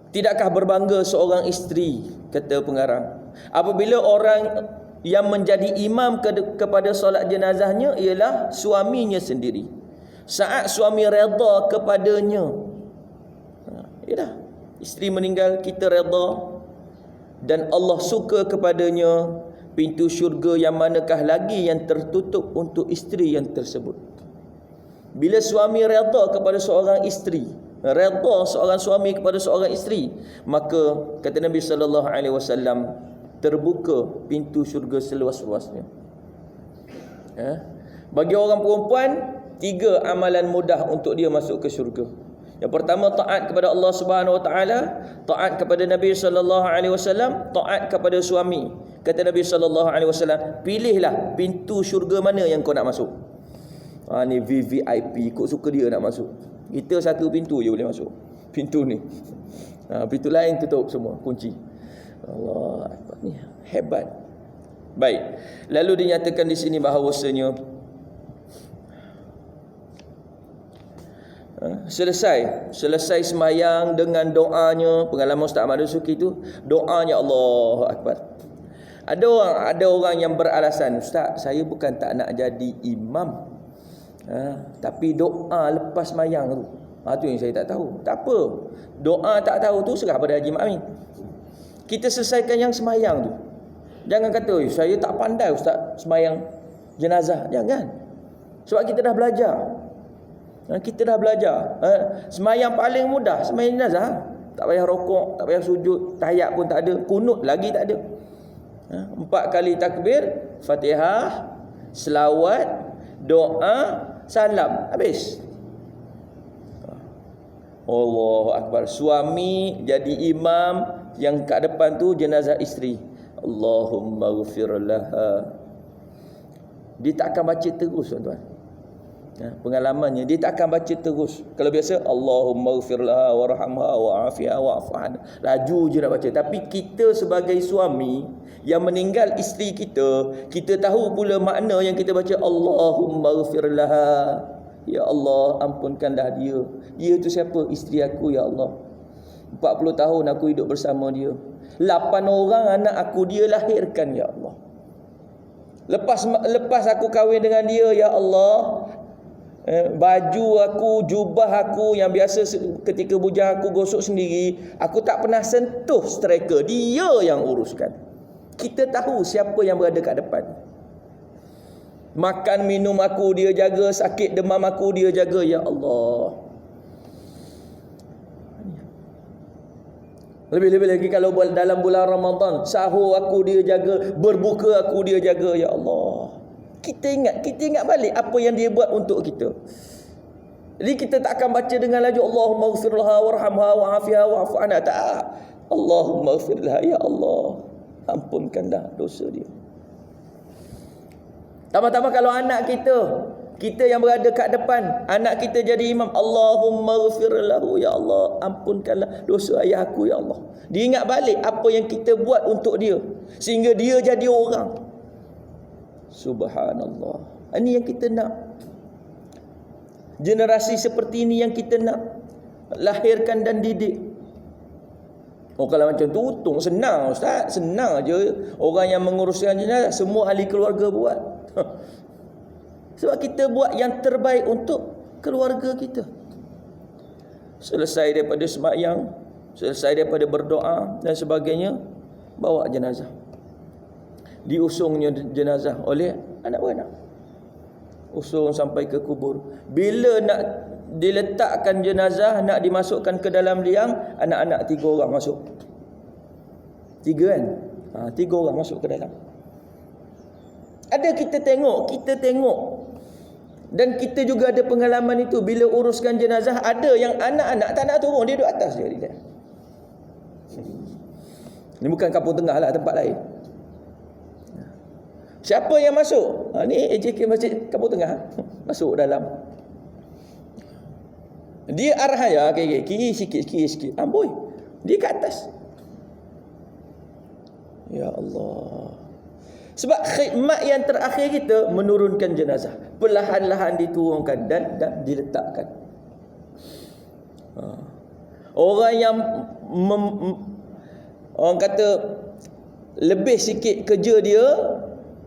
Tidakkah berbangga seorang isteri, kata pengarang, apabila orang yang menjadi imam kepada solat jenazahnya ialah suaminya sendiri. Saat suami redha kepadanya, yalah, isteri meninggal, kita redha dan Allah suka kepadanya, pintu syurga yang manakah lagi yang tertutup untuk isteri yang tersebut. Bila suami redha kepada seorang isteri, redha seorang suami kepada seorang isteri, maka kata Nabi sallallahu alaihi wasallam, terbuka pintu syurga seluas-luasnya. Bagi orang perempuan, 3 amalan mudah untuk dia masuk ke syurga. Yang pertama, taat kepada Allah Subhanahu Wa Taala, taat kepada Nabi sallallahu alaihi wasallam, taat kepada suami. Kata Nabi sallallahu alaihi wasallam, pilihlah pintu syurga mana yang kau nak masuk. Ni VVIP, ikut suka dia nak masuk. Kita satu pintu je boleh masuk. Pintu ni. Pintu lain tutup semua, kunci. Allah Akbar, ni hebat. Baik. Lalu dinyatakan di sini bahawasanya selesai sembahyang dengan doanya, pengalaman Ustaz Ahmad Suki tu, doanya Allahu Akbar. Ada orang yang beralasan, "Ustaz, saya bukan tak nak jadi imam, tapi doa lepas sembahyang tu, tu yang saya tak tahu." Tak apa, doa tak tahu tu serah pada Haji Mak Amin. Kita selesaikan yang sembahyang tu. Jangan kata, "Saya tak pandai Ustaz sembahyang jenazah." Jangan. Sebab kita dah belajar. Kita dah belajar. Sembahyang paling mudah sembahyang jenazah. Tak payah rokok, tak payah sujud, tahiyat pun tak ada, kunut lagi tak ada. 4 kali takbir, Fatihah, selawat, doa, salam, habis. Allahu Akbar. Suami jadi imam, yang kat depan tu jenazah isteri. Allahumma ghfir laha. Dia tak akan baca terus, tuan-tuan. Pengalamannya, dia tak akan baca terus. Kalau biasa, Allahumma ghfir laha warhamha wa'afiha wa'fu anha, laju je nak baca. Tapi kita sebagai suami yang meninggal isteri kita, kita tahu pula makna yang kita baca Allahumma ghfir laha. Ya Allah, ampunkanlah dia. Dia tu siapa? Isteri aku, ya Allah. 40 tahun aku hidup bersama dia. 8 orang anak aku dia lahirkan, ya Allah. Lepas aku kahwin dengan dia, ya Allah, baju aku, jubah aku yang biasa ketika bujang aku gosok sendiri, aku tak pernah sentuh striker. Dia yang uruskan. Kita tahu siapa yang berada kat depan. Makan minum aku dia jaga, sakit demam aku dia jaga, ya Allah. Lebih-lebih lagi kalau dalam bulan Ramadan, sahur aku dia jaga, berbuka aku dia jaga, ya Allah. Kita ingat balik apa yang dia buat untuk kita. Jadi kita tak akan baca dengan laju Allahumma ighfirlaha warhamha wa'afiha wa'fu anha. Tak. Allahumma ighfirlaha, ya Allah, ampunkanlah dosa dia. Tambah-tambah kalau anak kita yang berada kat depan, anak kita jadi imam, Allahumma ighfirlahu, ya Allah, ampunkanlah dosa ayah aku, ya Allah. Dia ingat balik apa yang kita buat untuk dia, sehingga dia jadi orang. Subhanallah. Ini yang kita nak. Generasi seperti ini yang kita nak lahirkan dan didik. Oh, kalau macam tu untung senang ustaz, senang je orang yang menguruskan jenazah, semua ahli keluarga buat. Sebab kita buat yang terbaik untuk keluarga kita. Selesai daripada sembahyang, selesai daripada berdoa dan sebagainya, bawa jenazah. Diusungnya jenazah oleh anak beranak. Usung sampai ke kubur. Bila nak diletakkan jenazah, nak dimasukkan ke dalam liang, anak-anak 3 orang masuk. 3 kan? 3 orang masuk ke dalam. Ada kita tengok. Dan kita juga ada pengalaman itu. Bila uruskan jenazah, ada yang anak-anak tak nak turun, dia duduk atas je. Ini bukan kampung tengah lah, tempat lain. Siapa yang masuk? Ni AJK Masjid Kampung Tengah. Masuk dalam. Dia arah ya, kiri sikit. Amboi. Dia ke atas. Ya Allah. Sebab khidmat yang terakhir kita menurunkan jenazah. Perlahan-lahan diturunkan dan diletakkan. Orang yang orang kata lebih sikit kerja dia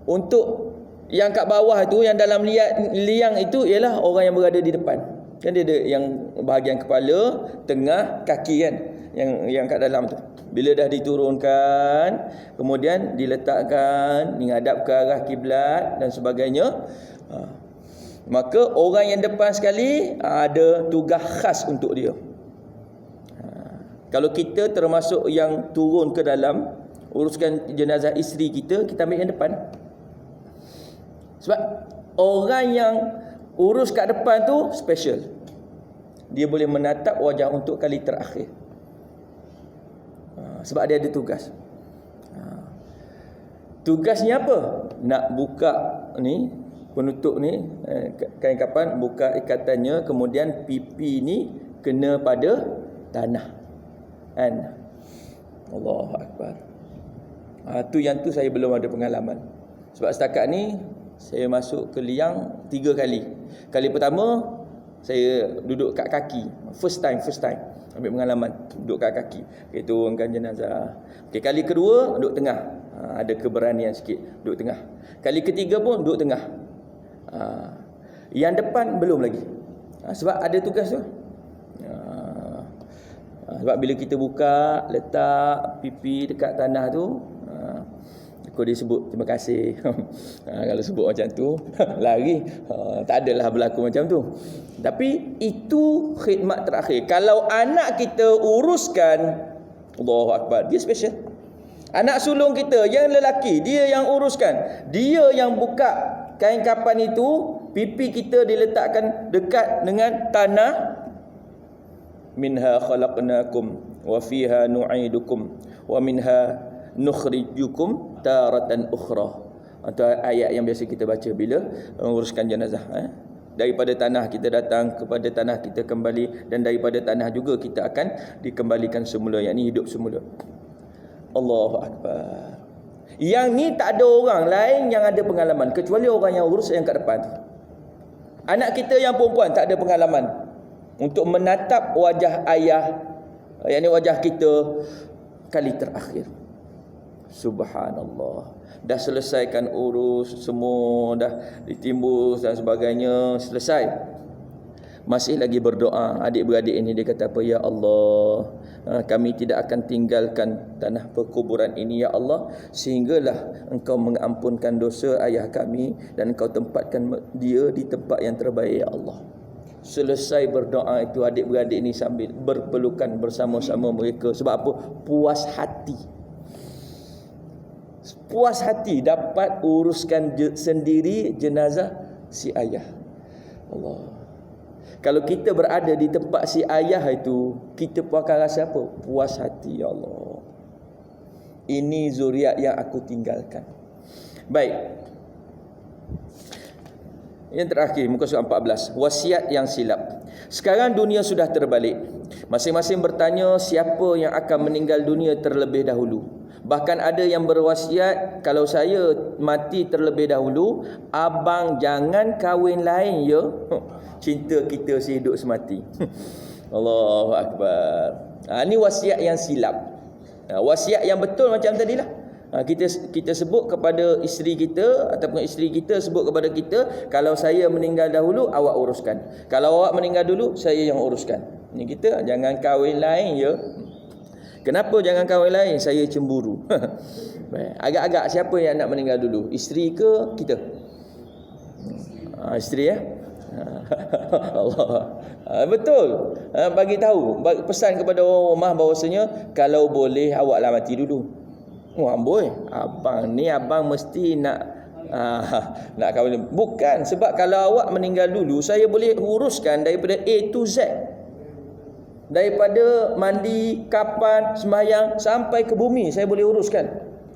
untuk yang kat bawah tu, yang dalam liang itu, ialah orang yang berada di depan. Kan dia ada yang bahagian kepala, tengah, kaki kan, yang kat dalam tu. Bila dah diturunkan, kemudian diletakkan, menghadap ke arah kiblat dan sebagainya, maka orang yang depan sekali ada tugas khas untuk dia. Kalau kita termasuk yang turun ke dalam uruskan jenazah isteri kita, kita ambil yang depan. Sebab orang yang urus kat depan tu special. Dia boleh menatap wajah untuk kali terakhir. Sebab dia ada tugas. Tugasnya apa? Nak buka ni, penutup ni, kain kapan, buka ikatannya, kemudian pipi ni kena pada tanah. Kan? Allahu Akbar. Tu yang tu saya belum ada pengalaman. Sebab setakat ni saya masuk ke liang 3 kali. Kali pertama saya duduk kat kaki. First time ambil pengalaman duduk kat kaki. Okay, turunkan jenazah. Okay, kali kedua duduk tengah. Ada keberanian sikit duduk tengah. Kali ketiga pun duduk tengah. Yang depan belum lagi. Sebab ada tugas tu. Sebab bila kita buka, letak pipi dekat tanah tu, kau dia sebut terima kasih. Kalau sebut macam tu lari, tak adalah berlaku macam tu. Tapi itu khidmat terakhir. Kalau anak kita uruskan, Allahu Akbar, dia special. Anak sulung kita yang lelaki, dia yang uruskan, dia yang buka kain kapan itu, pipi kita diletakkan dekat dengan tanah. Minha khalaqnakum wa fiha nu'idukum wa minha nukhrijukum taratan ukhra. Itu ayat yang biasa kita baca bila menguruskan jenazah. Daripada tanah kita datang, kepada tanah kita kembali, dan daripada tanah juga kita akan dikembalikan semula, yakni hidup semula. Allahu Akbar. Yang ni tak ada orang lain yang ada pengalaman kecuali orang yang urus yang kat depan. Anak kita yang perempuan tak ada pengalaman untuk menatap wajah ayah, yakni wajah kita kali terakhir. Subhanallah. Dah selesaikan urus semua, dah ditimbus dan sebagainya, selesai. Masih lagi berdoa. Adik-beradik ini dia kata apa? Ya Allah, kami tidak akan tinggalkan tanah perkuburan ini, ya Allah, sehinggalah Engkau mengampunkan dosa ayah kami dan Engkau tempatkan dia di tempat yang terbaik, ya Allah. Selesai berdoa itu, adik-beradik ini sambil berpelukan bersama-sama mereka. Sebab apa? Puas hati. Puas hati dapat uruskan sendiri jenazah si ayah. Allah. Kalau kita berada di tempat si ayah itu, kita pun akan rasa apa? Puas hati. Ya Allah, ini zuriat yang aku tinggalkan. Baik. Yang terakhir, muka surat 14. Wasiat yang silap. Sekarang dunia sudah terbalik. Masing-masing bertanya siapa yang akan meninggal dunia terlebih dahulu. Bahkan ada yang berwasiat, kalau saya mati terlebih dahulu, abang jangan kahwin lain ya. Cinta kita sehidup semati. Allahu Akbar. Ini wasiat yang silap. Wasiat yang betul macam tadilah. Kita sebut kepada isteri kita, ataupun isteri kita sebut kepada kita, kalau saya meninggal dahulu, awak uruskan. Kalau awak meninggal dulu, saya yang uruskan. Ini kita, jangan kahwin lain ya. Kenapa jangan kahwin lain? Saya cemburu. Agak-agak siapa yang nak meninggal dulu? Isteri ke kita? Isteri ya. Allah. Betul. Bagi tahu, pesan kepada orang rumah bahawasanya kalau boleh awaklah mati dulu. Amboi, abang ni abang mesti nak kahwin. Bukan, sebab kalau awak meninggal dulu, saya boleh uruskan daripada A to Z. Daripada mandi, kapan, sembahyang sampai ke bumi, saya boleh uruskan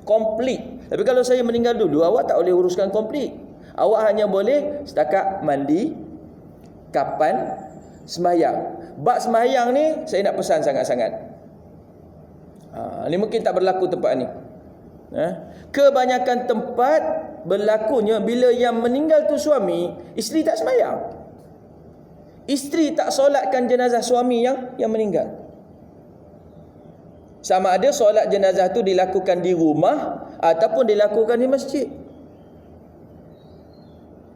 komplit. Tapi kalau saya meninggal dulu, awak tak boleh uruskan komplit. Awak hanya boleh setakat mandi, kapan, sembahyang. Bab sembahyang ni saya nak pesan sangat-sangat. Ni mungkin tak berlaku tempat ni. Kebanyakan tempat berlakunya bila yang meninggal tu suami, isteri tak sembahyang. Isteri tak solatkan jenazah suami yang meninggal. Sama ada solat jenazah tu dilakukan di rumah ataupun dilakukan di masjid.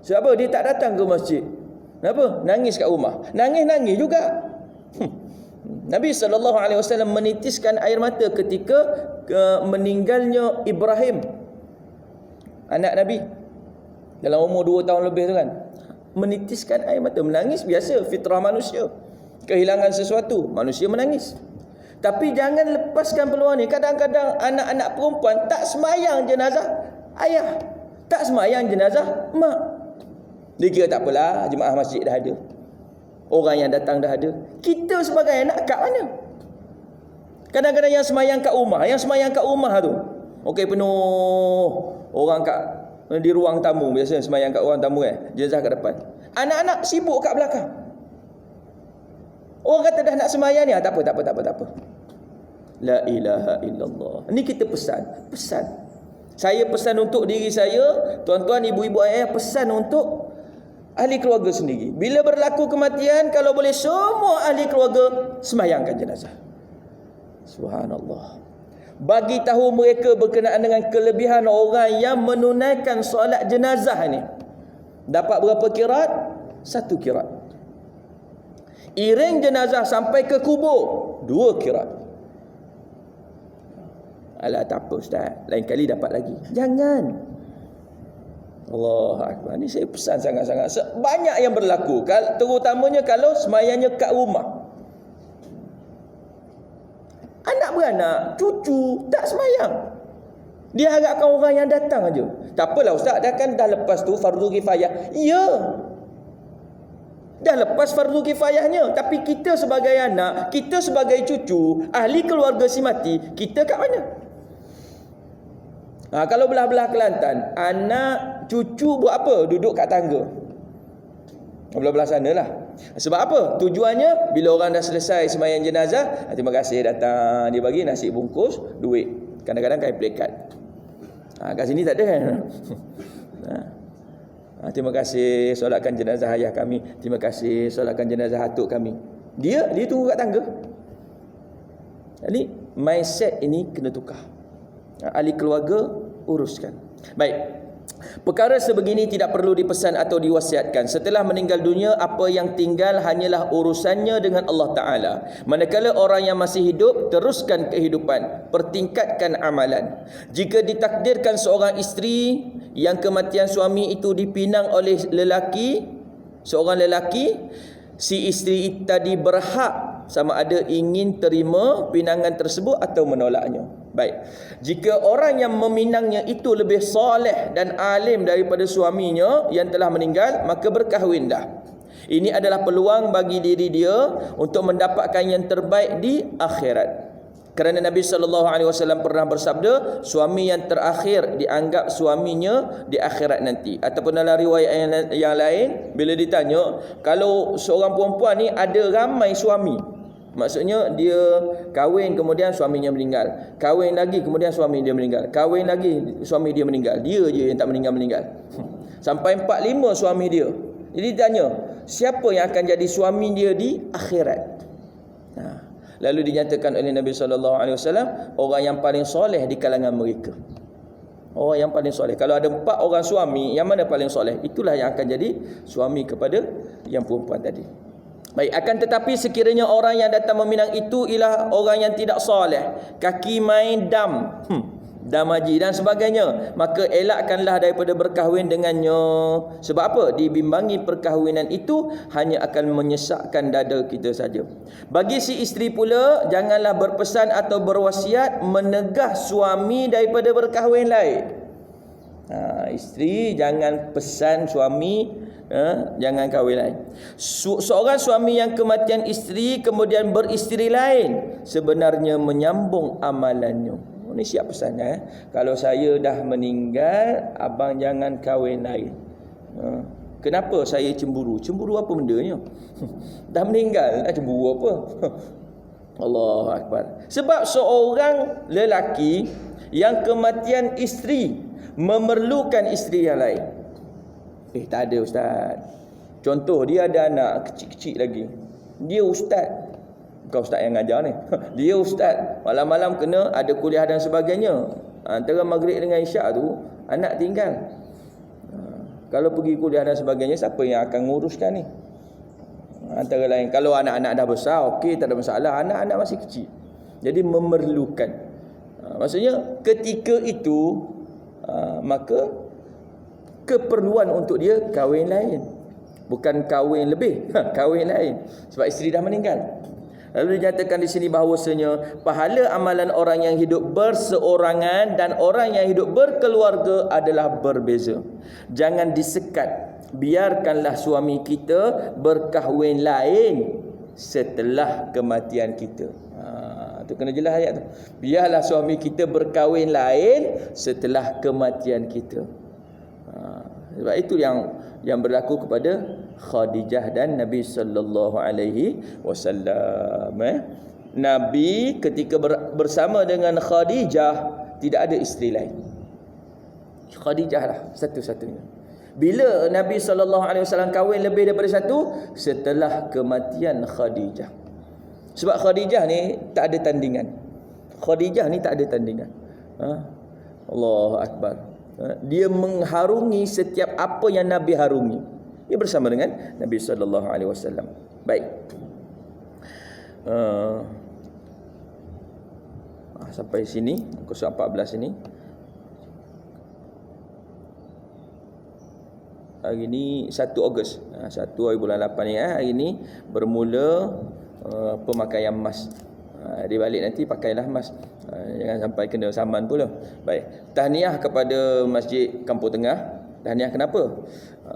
Sebab dia tak datang ke masjid. Kenapa? Nangis kat rumah. Nangis-nangis juga. Nabi SAW menitiskan air mata ketika meninggalnya Ibrahim, anak Nabi, dalam umur 2 tahun lebih tu kan. Menitiskan air mata, menangis biasa, fitrah manusia. Kehilangan sesuatu, manusia menangis. Tapi jangan lepaskan peluang ni. Kadang-kadang anak-anak perempuan tak semayang jenazah ayah, tak semayang jenazah mak. Dia kira tak apalah, jemaah masjid dah ada, orang yang datang dah ada. Kita sebagai anak kat mana? Kadang-kadang yang semayang kat rumah, tu okey, penuh orang kat di ruang tamu. Biasa semayang kat ruang tamu jenazah kat depan. Anak-anak sibuk kat belakang. Orang kata dah nak semayang ni, tak apa. La ilaha illallah. Ni kita pesan. Saya pesan untuk diri saya, tuan-tuan, ibu-ibu, ayah, pesan untuk ahli keluarga sendiri. Bila berlaku kematian, kalau boleh semua ahli keluarga semayangkan jenazah. Subhanallah. Bagi tahu mereka berkenaan dengan kelebihan orang yang menunaikan solat jenazah ni. Dapat berapa kiraat? 1 kiraat. Iring jenazah sampai ke kubur, 2 kiraat. Alah, tak apa ustaz, lain kali dapat lagi. Jangan. Allah Akbar. Ni saya pesan sangat-sangat. Banyak yang berlaku, terutamanya kalau semayangnya kat rumah. Anak beranak, cucu tak semayang. Dia harapkan orang yang datang aja. Tak apalah ustaz, dah lepas tu fardu kifayah. Ya, dah lepas fardu kifayahnya. Tapi kita sebagai anak, kita sebagai cucu, ahli keluarga si mati, kita kat mana? Kalau belah-belah Kelantan, anak cucu buat apa? Duduk kat tangga, belah-belah sana lah. Sebab apa? Tujuannya bila orang dah selesai semayang jenazah, terima kasih datang, dia bagi nasi bungkus, duit, kadang-kadang kain plekat. Kat sini tak ada kan? Terima kasih solatkan jenazah ayah kami, terima kasih solatkan jenazah atuk kami. Dia tunggu kat tangga. Jadi mindset ini kena tukar. Ahli keluarga uruskan. Baik. Perkara sebegini tidak perlu dipesan atau diwasiatkan. Setelah meninggal dunia, apa yang tinggal hanyalah urusannya dengan Allah Ta'ala. Manakala orang yang masih hidup, teruskan kehidupan, pertingkatkan amalan. Jika ditakdirkan seorang isteri yang kematian suami itu dipinang oleh seorang lelaki, si isteri tadi berhak sama ada ingin terima pinangan tersebut atau menolaknya. Baik. Jika orang yang meminangnya itu lebih soleh dan alim daripada suaminya yang telah meninggal, maka berkahwinlah. Ini adalah peluang bagi diri dia untuk mendapatkan yang terbaik di akhirat. Kerana Nabi SAW pernah bersabda, suami yang terakhir dianggap suaminya di akhirat nanti. Ataupun dalam riwayat yang lain, bila ditanya, kalau seorang perempuan ni ada ramai suami, maksudnya dia kahwin kemudian suaminya meninggal, kahwin lagi kemudian suami dia meninggal, kahwin lagi suami dia meninggal, dia je yang tak meninggal-meninggal. Sampai 4-5 suami dia. Jadi ditanya, siapa yang akan jadi suami dia di akhirat? Lalu dinyatakan oleh Nabi SAW, orang yang paling soleh di kalangan mereka. Orang yang paling soleh. Kalau ada 4 orang suami, yang mana paling soleh? Itulah yang akan jadi suami kepada yang perempuan tadi. Baik, akan tetapi sekiranya orang yang datang meminang itu ialah orang yang tidak soleh, kaki main dam, dam haji dan sebagainya, maka elakkanlah daripada berkahwin dengannya. Sebab apa? Dibimbangi perkahwinan itu hanya akan menyesakkan dada kita saja. Bagi si isteri pula, janganlah berpesan atau berwasiat menegah suami daripada berkahwin lain. Isteri jangan pesan suami jangan kahwin lain. Seorang suami yang kematian isteri kemudian beristeri lain, sebenarnya menyambung amalannya. Ini siap pesannya. Kalau saya dah meninggal, abang jangan kahwin lain. Kenapa saya cemburu? Cemburu apa bendanya? Dah meninggal, nak cemburu apa? Allahu Akbar. Sebab seorang lelaki yang kematian isteri memerlukan isteri yang lain. Tak ada ustaz. Contoh, dia ada anak kecil-kecil lagi. Dia ustaz. Bukan ustaz yang ngajar ni. Dia ustaz. Malam-malam kena ada kuliah dan sebagainya. Antara maghrib dengan isyak tu, anak tinggal. Kalau pergi kuliah dan sebagainya, siapa yang akan nguruskan ni? Antara lain, kalau anak-anak dah besar, okey, tak ada masalah. Anak-anak masih kecil. Jadi memerlukan. Maksudnya ketika itu, maka keperluan untuk dia kahwin lain. Bukan kahwin lebih, kahwin lain. Sebab isteri dah meninggal. Lalu dinyatakan di sini bahawasanya pahala amalan orang yang hidup berseorangan dan orang yang hidup berkeluarga adalah berbeza. Jangan disekat. Biarkanlah suami kita berkahwin lain setelah kematian kita. Itu kena jelas ayat tu. Biarlah suami kita berkahwin lain setelah kematian kita. Sebab itu yang berlaku kepada Khadijah dan Nabi sallallahu alaihi wasallam. Nabi ketika bersama dengan Khadijah tidak ada isteri lain. Khadijah lah satu-satunya. Bila Nabi sallallahu alaihi wasallam kahwin lebih daripada satu? Setelah kematian Khadijah. Sebab Khadijah ni tak ada tandingan. Khadijah ni tak ada tandingan. Allahu Akbar. Dia mengharungi setiap apa yang Nabi harungi. Dia bersama dengan Nabi sallallahu alaihi wasallam. Baik. Sampai sini, muka surat 14 ini. Hari ni 1 Ogos. 1 hari bulan 8 ni. Hari ni bermula pemakaian emas. Dia balik nanti pakailah emas. Jangan sampai kena saman pula. Baik. Tahniah kepada Masjid Kampung Tengah. Tahniah kenapa?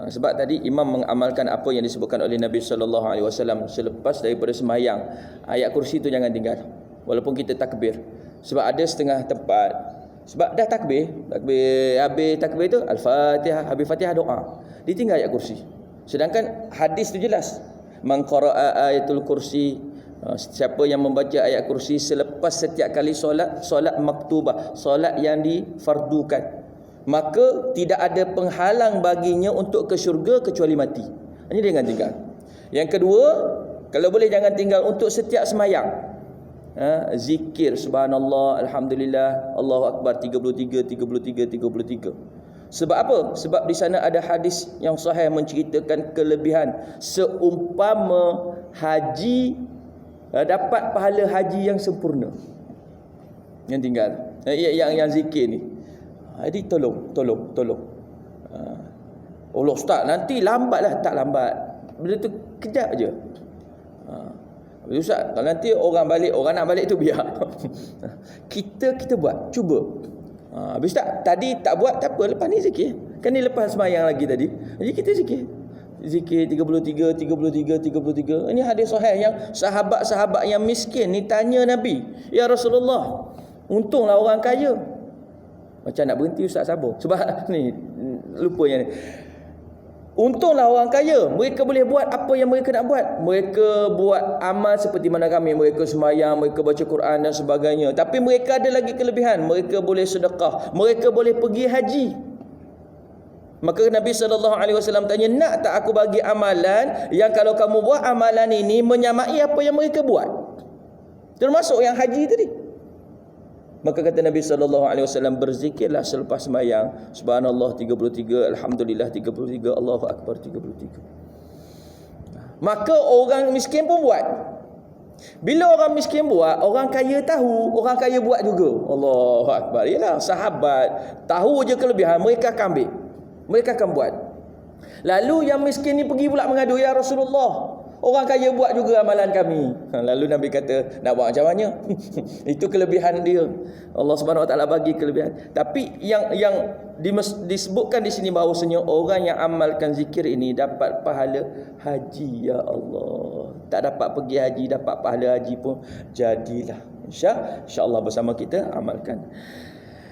Sebab tadi imam mengamalkan apa yang disebutkan oleh Nabi sallallahu alaihi wasallam selepas daripada sembahyang. Ayat kursi tu jangan tinggal. Walaupun kita takbir. Sebab ada setengah tempat, sebab dah takbir habis takbir tu Al-Fatihah, habis Fatihah doa. Ditinggal ayat kursi. Sedangkan hadis tu jelas. Man qara'a ayatul kursi, siapa yang membaca ayat kursi selepas setiap kali solat maktubah, solat yang difardukan, maka tidak ada penghalang baginya untuk ke syurga kecuali mati. Ini jangan tinggal. Yang kedua, kalau boleh jangan tinggal untuk setiap semayang. Zikir subhanallah, alhamdulillah, Allahu akbar 33. Sebab apa? Sebab di sana ada hadis yang sahih menceritakan kelebihan seumpama haji dapat pahala haji yang sempurna. Yang tinggal yang zikir ni. Jadi tolong. Allah ustaz, nanti lambatlah. Tak lambat. Bila tu kejap je. Ustaz, kalau nanti orang nak balik tu biar. kita buat, cuba. Habis tak? Tadi tak buat, tak apa. Lepas ni zikir. Kan ni lepas sembahyang lagi tadi. Jadi kita zikir. zikir 33, 33, 33. Ini hadis sahih yang sahabat-sahabat yang miskin ni tanya Nabi, "Ya Rasulullah, untunglah orang kaya." Macam nak berhenti Ustaz sabar. Sebab ni lupa yang ni. Untunglah orang kaya, mereka boleh buat apa yang mereka nak buat. Mereka buat amal seperti mana kami, mereka sembahyang, mereka baca Quran dan sebagainya. Tapi mereka ada lagi kelebihan, mereka boleh sedekah, mereka boleh pergi haji. Maka Nabi SAW tanya, "Nak tak aku bagi amalan yang kalau kamu buat amalan ini menyamai apa yang mereka buat?" Termasuk yang haji tadi. Maka kata Nabi SAW, berzikirlah selepas sembahyang, subhanallah 33, alhamdulillah 33, Allahu akbar 33. Maka orang miskin pun buat. Bila orang miskin buat, orang kaya tahu, orang kaya buat juga. Allahu akbar. Yalah, sahabat tahu je kelebihan, mereka akan ambil, mereka akan buat. Lalu yang miskin ni pergi pula mengadu, "Ya Rasulullah, orang kaya buat juga amalan kami." Lalu Nabi kata, "Nak buat macam mana?" Itu kelebihan dia. Allah Subhanahu Wa Taala bagi kelebihan. Tapi yang disebutkan di sini bahawasanya orang yang amalkan zikir ini dapat pahala haji. Ya Allah. Tak dapat pergi haji, dapat pahala haji pun jadilah. InsyaAllah bersama kita amalkan.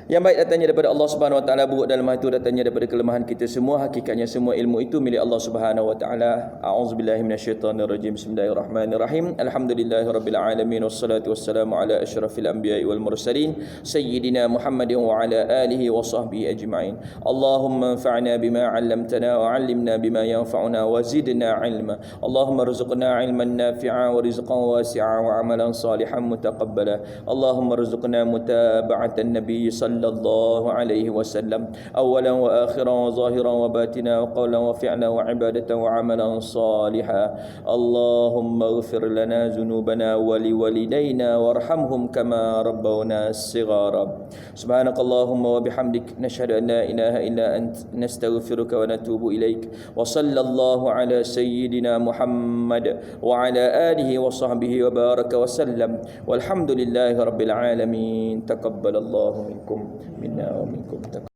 Yang baik datangnya daripada Allah Subhanahu Wa Taala, buruk dalam hal itu datangnya daripada kelemahan kita semua. Hakikatnya semua ilmu itu milik Allah Subhanahu Wa Taala. A'udzubillahi minasyaitonirrajim. Bismillahirrahmanirrahim. Alhamdulillahirabbil alamin wassalatu wassalamu ala asyrafil anbiya'i wal mursalin sayyidina Muhammadin wa ala alihi wa sahbihi ajma'in. Allahumma anfa'na bima 'allamtana wa 'allimna bima yanfa'una wa zidna 'ilma. Allahumma rzuqna 'ilman nafi'a wa rizqan wasi'a wa 'amalan salihan mutaqabbala. Allahumma rzuqna mutaba'atan nabiy sallallahu alaihi wasallam awalan wa akhiran wa zahiran wa batina wa qawlan wa fi'lan wa ibadatan wa amalan salihan. Allahumma ighfir lana dhunubana wa liwalidayna warhamhum kama rabbawna shighara. Subhanakallahumma wa bihamdik nashhadu an la ilaha illa ant nastaghfiruka wa natubu ilaik. Wa sallallahu ala sayyidina Muhammad wa ala alihi wa sahbihi wa baraka wa sallam. Walhamdulillahi rabbil alamin. Taqabbalallahu minkum minna wa minkum.